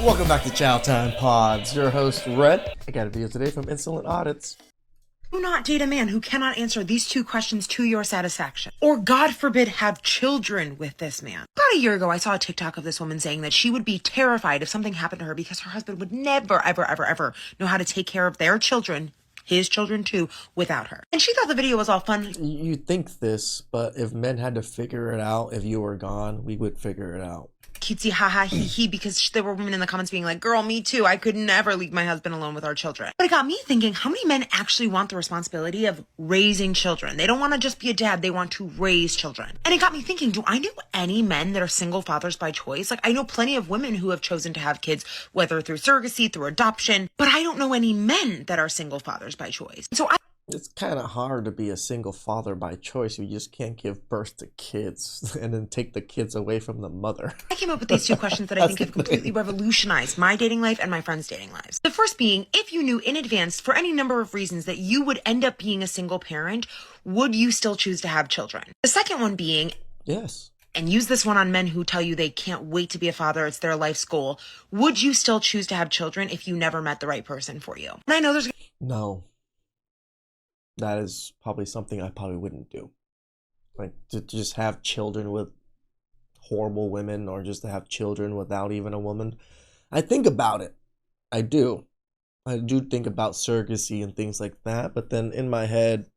Welcome back to Chow Time Pods. Your host, Red. I got a video today from Insolent Audits. Do not date a man who cannot answer these two questions to your satisfaction. Or, God forbid, have children with this man. About a year ago, I saw a TikTok of this woman saying that she would be terrified if something happened to her because her husband would never, ever know how to take care of their children, his children too, without her. And she thought the video was all fun. You think this, but if men had to figure it out if you were gone, we would figure it out. Cutesy, haha, hee hee, because there were women in the comments being like, girl, me too. I could never leave my husband alone with our children. But it got me thinking, how many men actually want the responsibility of raising children? They don't want to just be a dad. They want to raise children. And it got me thinking, do I know any men that are single fathers by choice? Like, I know plenty of women who have chosen to have kids, whether through surrogacy, through adoption, but I don't know any men that are single fathers by choice. So It's kind of hard to be a single father by choice. You just can't give birth to kids and then take the kids away from the mother. I came up with these two questions that I think have completely revolutionized my dating life and my friends' dating lives. The first being, if you knew in advance for any number of reasons that you would end up being a single parent, would you still choose to have children? The second one being, Yes. and use this one on men who tell you they can't wait to be a father, it's their life's goal, would you still choose to have children if you never met the right person for you? And I know there's... No. That is probably something I probably wouldn't do. Like, to just have children with horrible women, or just to have children without even a woman. I think about it. I do. I do think about surrogacy and things like that, but then in my head,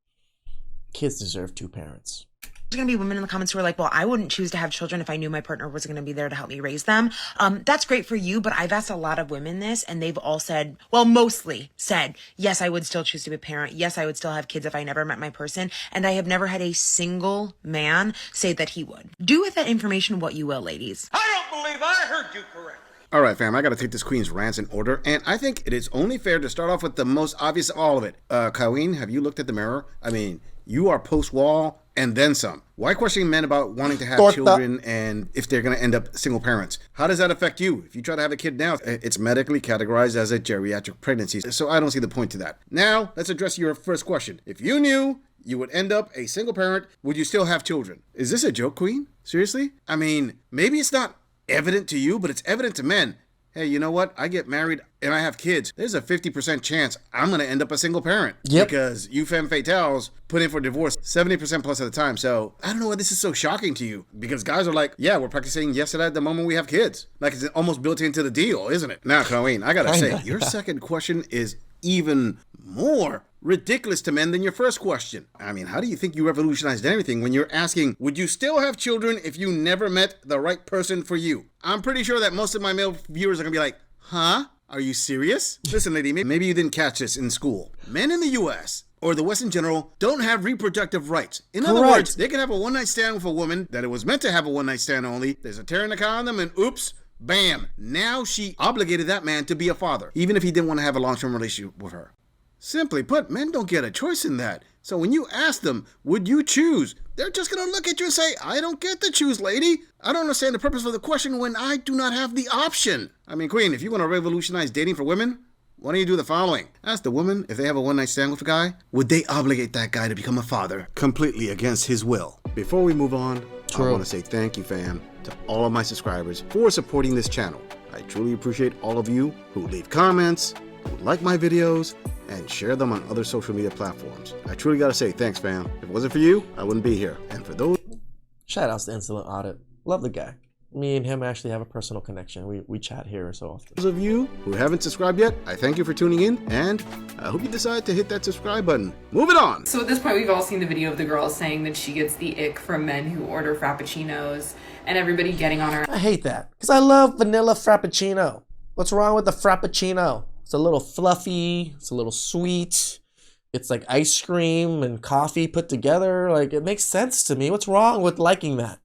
kids deserve two parents. There's going to be women in the comments who are like, well, I wouldn't choose to have children if I knew my partner was going to be there to help me raise them. That's great for you, but I've asked a lot of women this, and they've all said, well, mostly said, yes, I would still choose to be a parent. Yes, I would still have kids if I never met my person. And I have never had a single man say that he would. Do with that information what you will, ladies. I don't believe I heard you correctly. All right, fam, I gotta take this queen's rants in order, and I think it is only fair to start off with the most obvious of all of it. Colleen, have you looked at the mirror? I mean, you are post-wall and then some. Why questioning men about wanting to have children and if they're gonna end up single parents? How does that affect you? If you try to have a kid now, it's medically categorized as a geriatric pregnancy, so I don't see the point to that. Now, let's address your first question. If you knew you would end up a single parent, would you still have children? Is this a joke, queen? Seriously? I mean, maybe it's not evident to you, but it's evident to men. Hey, you know what? I get married and I have kids. There's a 50% chance I'm going to end up a single parent. Yep. Because you femme fatales put in for divorce 70% plus of the time. So I don't know why this is so shocking to you. Because guys are like, yeah, we're practicing yes to that the moment we have kids. Like it's almost built into the deal, isn't it? Now, Colleen, I got to say, your second question is even more ridiculous to men than your first question. I mean, how do you think you revolutionized everything when you're asking, would you still have children if you never met the right person for you? I'm pretty sure that most of my male viewers are gonna be like, huh? Are you serious? Listen, lady, maybe you didn't catch this in school. Men in the US, or the West in general, don't have reproductive rights. In other words, they can have a one-night stand with a woman that it was meant to have a one-night stand only. There's a tear in the condom and oops, bam. Now she obligated that man to be a father, even if he didn't want to have a long-term relationship with her. Simply put, men don't get a choice in that. So when you ask them, would you choose? They're just going to look at you and say, I don't get to choose, lady. I don't understand the purpose of the question when I do not have the option. I mean, queen, if you want to revolutionize dating for women, why don't you do the following? Ask the woman if they have a one-night stand with a guy, would they obligate that guy to become a father completely against his will? Before we move on, I want to say thank you, fam, to all of my subscribers for supporting this channel. I truly appreciate all of you who leave comments, who like my videos, and share them on other social media platforms. I truly gotta say thanks, fam. If it wasn't for you, I wouldn't be here. And for those... Shout outs to Insolent Audit. Love the guy. Me and him actually have a personal connection. We chat here so often. Those of you who haven't subscribed yet, I thank you for tuning in, and I hope you decide to hit that subscribe button. Moving on! So at this point, we've all seen the video of the girl saying that she gets the ick from men who order frappuccinos, and everybody getting on her. I hate that, because I love vanilla frappuccino. What's wrong with the frappuccino? It's a little fluffy, it's a little sweet, it's like ice cream and coffee put together. Like, it makes sense to me. What's wrong with liking that?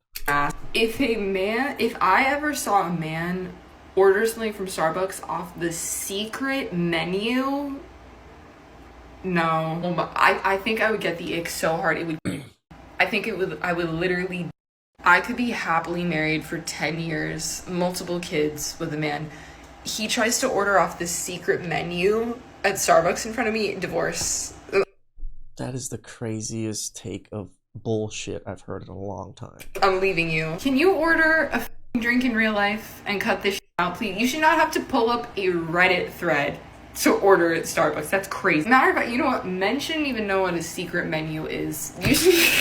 If I ever saw a man order something from Starbucks off the secret menu, no. I think I would get the ick so hard. I would literally, I could be happily married for 10 years, multiple kids with a man. He tries to order off the secret menu at Starbucks in front of me, divorce. That is the craziest take of bullshit I've heard in a long time. I'm leaving you. Can you order a drink in real life and cut this out, please. You should not have to pull up a Reddit thread to order at Starbucks. That's crazy. Matter of fact, you know what? Men shouldn't even know what a secret menu is.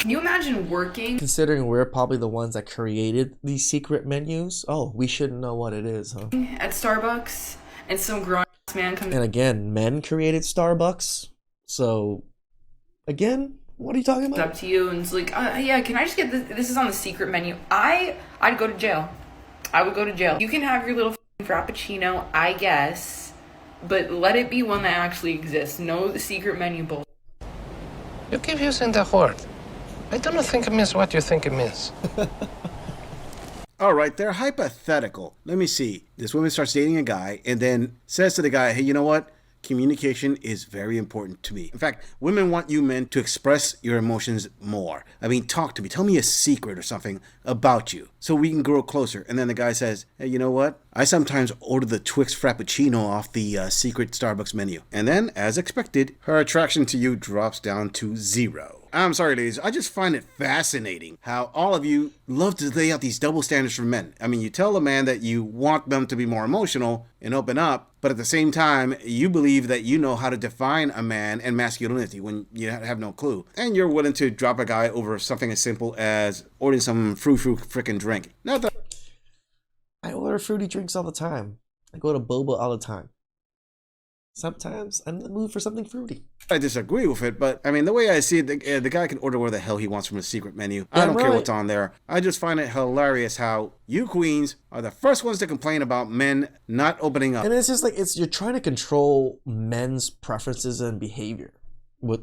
Can you imagine working Considering we're probably the ones that created these secret menus, oh, we shouldn't know what it is, huh? at Starbucks and some grown ass man comes And again, men created Starbucks, so again, what are you talking about? up to you and it's like, yeah, can I just get this? This is on the secret menu. I'd go to jail. I would go to jail. You can have your little frappuccino, I guess, but let it be one that actually exists. No the secret menu bull. You keep using the word. I don't think it means what you think it means. All right, they're hypothetical. Let me see. This woman starts dating a guy and then says to the guy, hey, you know what? Communication is very important to me. In fact, women want you men to express your emotions more. I mean, talk to me. Tell me a secret or something about you so we can grow closer. And then the guy says, hey, you know what? I sometimes order the Twix Frappuccino off the secret Starbucks menu. And then, as expected, her attraction to you drops down to 0. I'm sorry, ladies. I just find it fascinating how all of you love to lay out these double standards for men. I mean, you tell a man that you want them to be more emotional and open up, but at the same time, you believe that you know how to define a man and masculinity when you have no clue. And you're willing to drop a guy over something as simple as ordering some frou-frou frickin' drink. Not that I order fruity drinks all the time. I go to boba all the time. Sometimes I'm in the mood for something fruity. I disagree with it, but I mean, the way I see it, the guy can order whatever the hell he wants from a secret menu. I don't care right. what's on there. I just find it hilarious how you queens are the first ones to complain about men not opening up. And it's just like you're trying to control men's preferences and behavior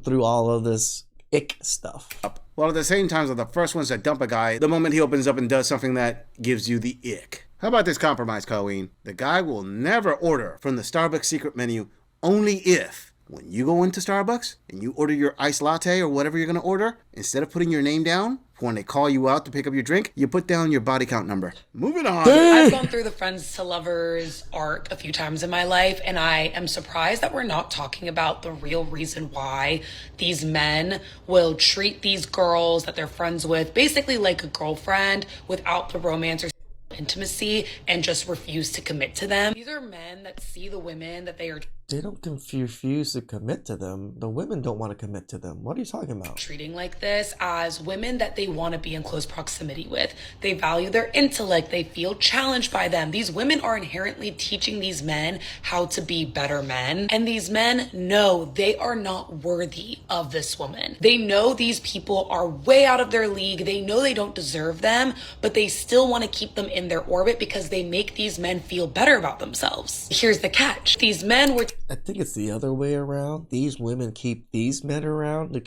through all of this ick stuff. While at the same time, are the first ones that dump a guy the moment he opens up and does something that gives you the ick. How about this compromise, Colleen? The guy will never order from the Starbucks secret menu only if, when you go into Starbucks and you order your iced latte or whatever you're going to order, instead of putting your name down, when they call you out to pick up your drink, you put down your body count number. Moving on. I've gone through the friends to lovers arc a few times in my life, and I am surprised that we're not talking about the real reason why these men will treat these girls that they're friends with basically like a girlfriend without the romance or intimacy and just refuse to commit to them. These are men that see the women that they are They don't refuse to commit to them. The women don't want to commit to them. What are you talking about? treating like this as women that they want to be in close proximity with. They value their intellect. They feel challenged by them. These women are inherently teaching these men how to be better men. And these men know they are not worthy of this woman. They know these people are way out of their league. They know they don't deserve them, but they still want to keep them in their orbit because they make these men feel better about themselves. Here's the catch. These men were I think it's the other way around. These women keep these men around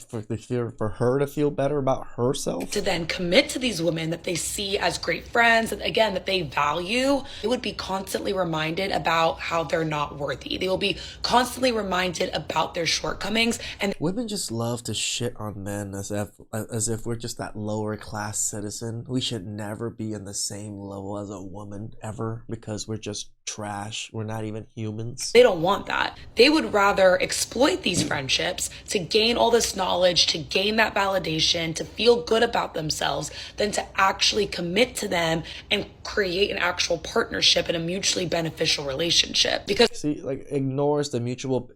for her to feel better about herself. to then commit to these women that they see as great friends and again that they value. They would be constantly reminded about how they're not worthy. They will be constantly reminded about their shortcomings, and Women just love to shit on men as if we're just that lower class citizen. We should never be in the same level as a woman ever because we're just trash. We're not even humans. they don't want that. They would rather exploit these friendships to gain all this knowledge, to gain that validation, to feel good about themselves, than to actually commit to them and create an actual partnership and a mutually beneficial relationship. Because See, like, ignores the mutual.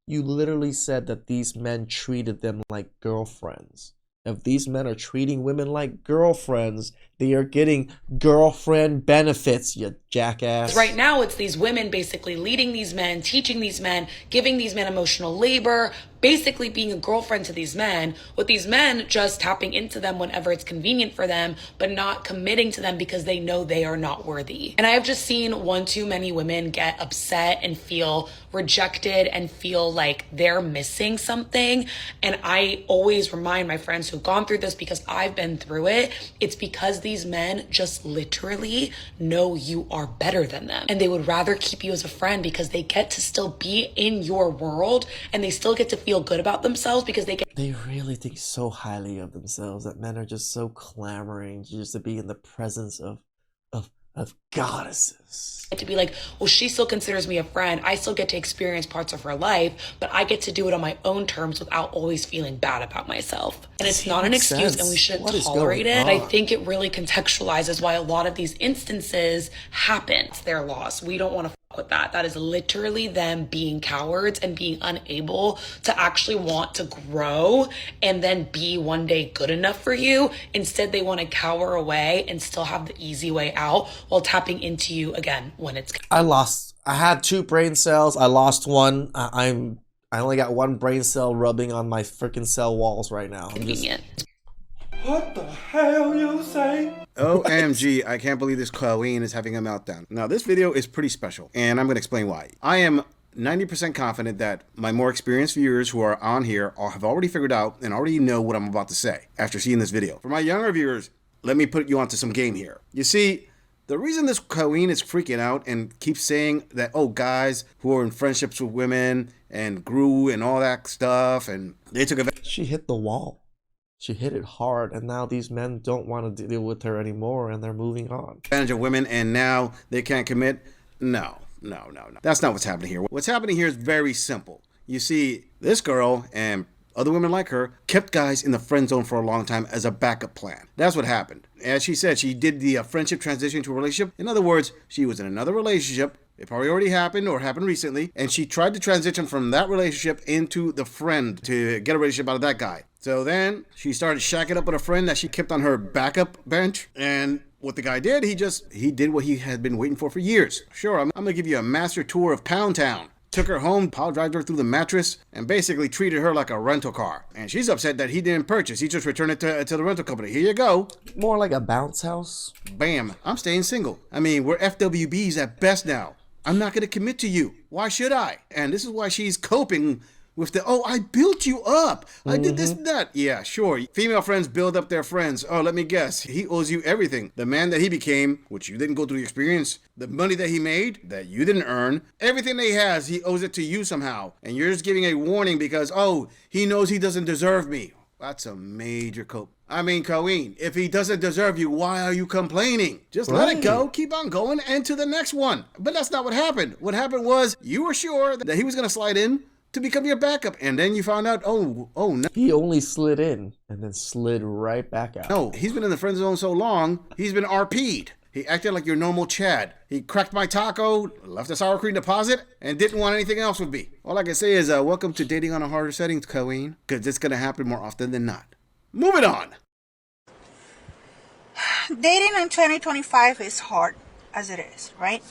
You literally said that these men treated them like girlfriends. If these men are treating women like girlfriends, they are getting girlfriend benefits, you jackass. right now it's these women basically leading these men, teaching these men, giving these men emotional labor, basically being a girlfriend to these men, with these men just tapping into them whenever it's convenient for them, but not committing to them because they know they are not worthy. And I have just seen one too many women get upset and feel rejected and feel like they're missing something. And I always remind my friends who've gone through this, because I've been through it, it's because these men just literally know you are better than them. And they would rather keep you as a friend because they get to still be in your world and they still get to feel good about themselves because they get They really think so highly of themselves that men are just so clamoring just to be in the presence of of goddesses. To be like, well, she still considers me a friend. I still get to experience parts of her life, but I get to do it on my own terms without always feeling bad about myself. And it's not an excuse, and we shouldn't tolerate it. I think it really contextualizes why a lot of these instances happen. It's their loss. We don't want to fuck with that. That is literally them being cowards and being unable to actually want to grow and then be one day good enough for you. Instead, they want to cower away and still have the easy way out while tapping into you again when it's I had 2 brain cells. I lost one. I only got 1 brain cell rubbing on my freaking cell walls right now. convenient. What the hell you say? OMG, I can't believe this queen is having a meltdown. Now, this video is pretty special, and I'm going to explain why. I am 90% confident that my more experienced viewers who are on here have already figured out and already know what I'm about to say after seeing this video. For my younger viewers, let me put you onto some game here. You see, the reason this queen is freaking out and keeps saying that, oh, guys who are in friendships with women and grew and all that stuff, and they took advantage. She hit the wall. She hit it hard, and now these men don't want to deal with her anymore, and they're moving on. Advantage of women, and now they can't commit. No. That's not what's happening here. What's happening here is very simple. You see, this girl and other women like her kept guys in the friend zone for a long time as a backup plan. That's what happened. As she said, she did the friendship transition to a relationship. In other words, she was in another relationship. It probably already happened or happened recently. And she tried to transition from that relationship into the friend to get a relationship out of that guy. So then she started shacking up with a friend that she kept on her backup bench. And what the guy did, he did what he had been waiting for years. Sure, I'm going to give you a master tour of Pound Town. Took her home, power drived her through the mattress, and basically treated her like a rental car. And she's upset that he didn't purchase. He just returned it to the rental company. Here you go. More like a bounce house. Bam. I'm staying single. I mean, we're FWBs at best now. I'm not going to commit to you. Why should I? And this is why she's coping with the, oh, I built you up. I did this and that. Yeah, sure. Female friends build up their friends. Oh, let me guess. He owes you everything. The man that he became, which you didn't go through the experience, the money that he made that you didn't earn, everything that he has, he owes it to you somehow. And you're just giving a warning because, oh, he knows he doesn't deserve me. That's a major cope. I mean, Queen, if he doesn't deserve you, why are you complaining? Just let it go, keep on going, and to the next one. But that's not what happened. What happened was you were sure that he was going to slide in to become your backup, and then you found out, oh no. He only slid in and then slid right back out. No, he's been in the friend zone so long, he's been RP'd. He acted like your normal Chad. He cracked my taco, left a sour cream deposit, and didn't want anything else with me. All I can say is, welcome to dating on a harder setting, Queen, because it's going to happen more often than not. Moving on. Dating in 2025 is hard as it is, right?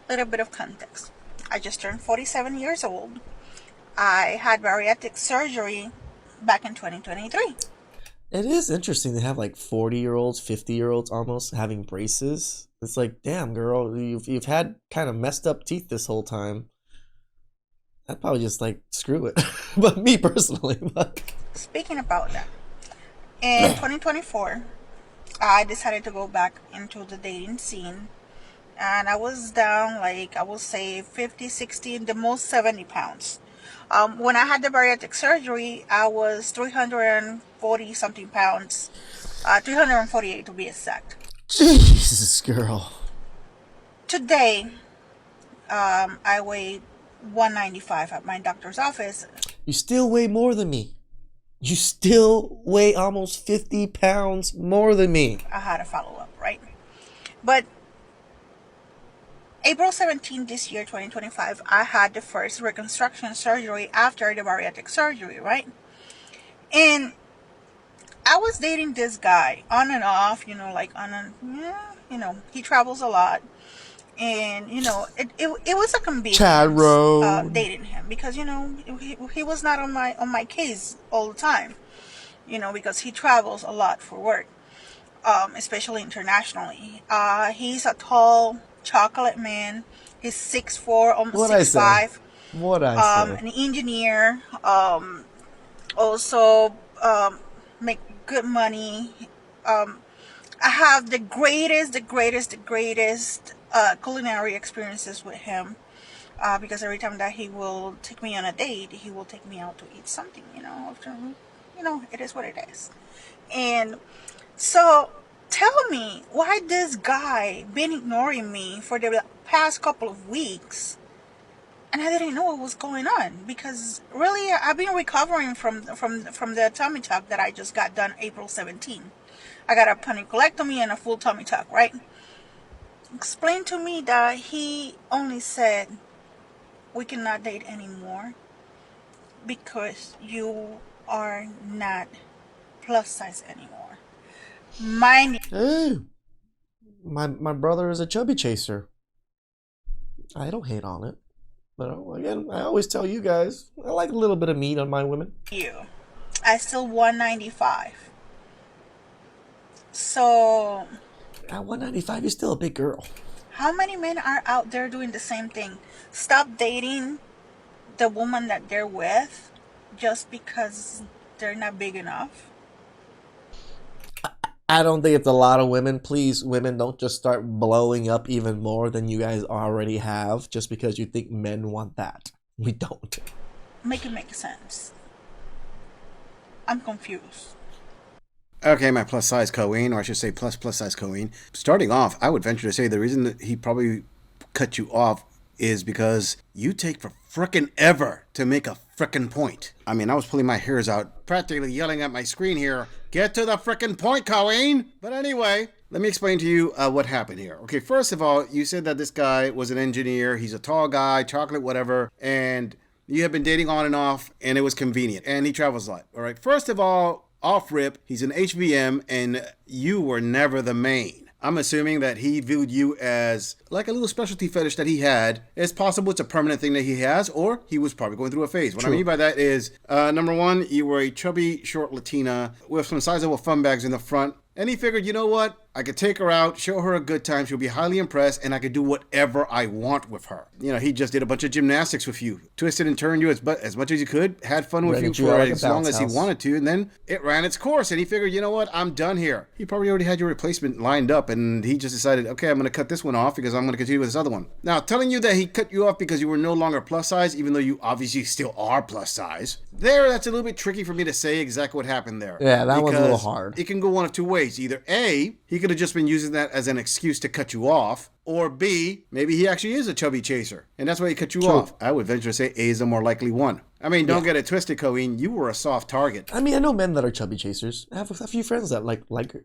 Little bit of context. I just turned 47 years old. I had bariatric surgery back in 2023. It is interesting to have like 40-year-olds, 50-year-olds almost having braces. It's like, damn, girl, you've had kind of messed up teeth this whole time. I'd probably just like screw it. But me personally. Speaking about that, in 2024, I decided to go back into the dating scene. And I was down, like, I will say 50, 60, the most 70 pounds. When I had the bariatric surgery, I was 340 something pounds, 348 to be exact. Jesus, girl. Today, I weigh 195 at my doctor's office. You still weigh more than me. You still weigh almost 50 pounds more than me. I had a follow-up, right? But April 17th this year, 2025, I had the first reconstruction surgery after the bariatric surgery, right? And I was dating this guy on and off, he travels a lot. And, it was a convenience dating him because, he was not on my case all the time, because he travels a lot for work, especially internationally. He's a tall chocolate man. He's 6'4", almost 6'5". What I say? An engineer. Also make good money. I have the greatest culinary experiences with him. Because every time that he will take me on a date, he will take me out to eat something. It is what it is. And so tell me why this guy been ignoring me for the past couple of weeks, and I didn't know what was going on, because really I've been recovering from the tummy tuck that I just got done April 17. I got a panniculectomy and a full tummy tuck, right? Explain to me that he only said we cannot date anymore because you are not plus size anymore. Mind Hey, my brother is a chubby chaser. I don't hate on it. But again, I always tell you guys, I like a little bit of meat on my women. you, I still 195. So At 195, you're still a big girl. how many men are out there doing the same thing? Stop dating the woman that they're with just because they're not big enough. I don't think it's a lot of women. Please, women, don't just start blowing up even more than you guys already have just because you think men want that. We don't. Make it make sense. I'm confused. Okay, my plus size Coen, or I should say plus size Coen. Starting off, I would venture to say the reason that he probably cut you off is because you take for frickin' ever to make a frickin' point. I mean, I was pulling my hairs out, practically yelling at my screen here, get to the frickin' point, Coen! But anyway, let me explain to you what happened here. Okay, first of all, you said that this guy was an engineer, he's a tall guy, chocolate whatever, and you have been dating on and off, and it was convenient, and he travels a lot. All right, first of all, off rip, he's an HVM, and you were never the main. I'm assuming that he viewed you as like a little specialty fetish that he had. It's possible it's a permanent thing that he has, or he was probably going through a phase. What I mean by that is, number one, you were a chubby, short Latina with some sizable fun bags in the front. And he figured, you know what? I could take her out, show her a good time. She'll be highly impressed, and I could do whatever I want with her. You know, he just did a bunch of gymnastics with you, twisted and turned you as much as he could, had fun with you for as long as he wanted to, and then it ran its course. And he figured, you know what? I'm done here. He probably already had your replacement lined up, and he just decided, okay, I'm going to cut this one off because I'm going to continue with this other one. Now, telling you that he cut you off because you were no longer plus size, even though you obviously still are plus size, that's a little bit tricky for me to say exactly what happened there. Yeah, that one's a little hard. It can go one of two ways. Either A, he could have just been using that as an excuse to cut you off, or B, maybe he actually is a chubby chaser, and that's why he cut you off. I would venture to say A is the more likely one. I mean, don't get it twisted, Coen. You were a soft target. I mean, I know men that are chubby chasers. I have a few friends that like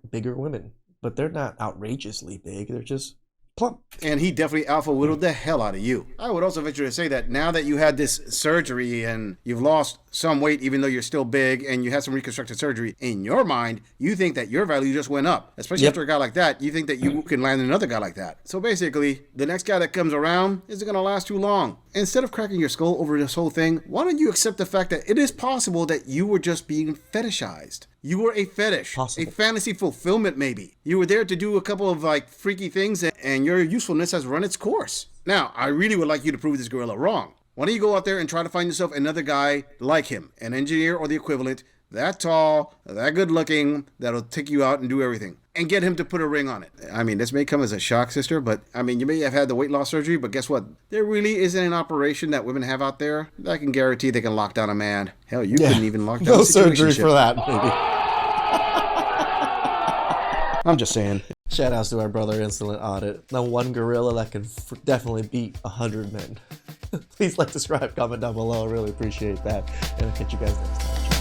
bigger women, but they're not outrageously big. They're just plump. And he definitely alpha whittled the hell out of you. I would also venture to say that now that you had this surgery and you've lost some weight, even though you're still big, and you had some reconstructive surgery, in your mind, you think that your value just went up. Especially after a guy like that, you think that you can land another guy like that. So basically, the next guy that comes around isn't going to last too long. Instead of cracking your skull over this whole thing, why don't you accept the fact that it is possible that you were just being fetishized? You were a fetish, Possible. a fantasy fulfillment maybe. You were there to do a couple of like freaky things, and your usefulness has run its course. Now, I really would like you to prove this gorilla wrong. Why don't you go out there and try to find yourself another guy like him, an engineer or the equivalent, that tall, that good looking, that'll take you out and do everything. And get him to put a ring on it. I mean, this may come as a shock, sister, but I mean, you may have had the weight loss surgery, but guess what? There really isn't an operation that women have out there that I can guarantee they can lock down a man. Hell, you couldn't even lock down No a surgery situationship. for that, baby. I'm just saying. Shout outs to our brother Insolent Audit, the one gorilla that can definitely beat 100 men. Please like, subscribe, comment down below. I really appreciate that. And I'll catch you guys next time.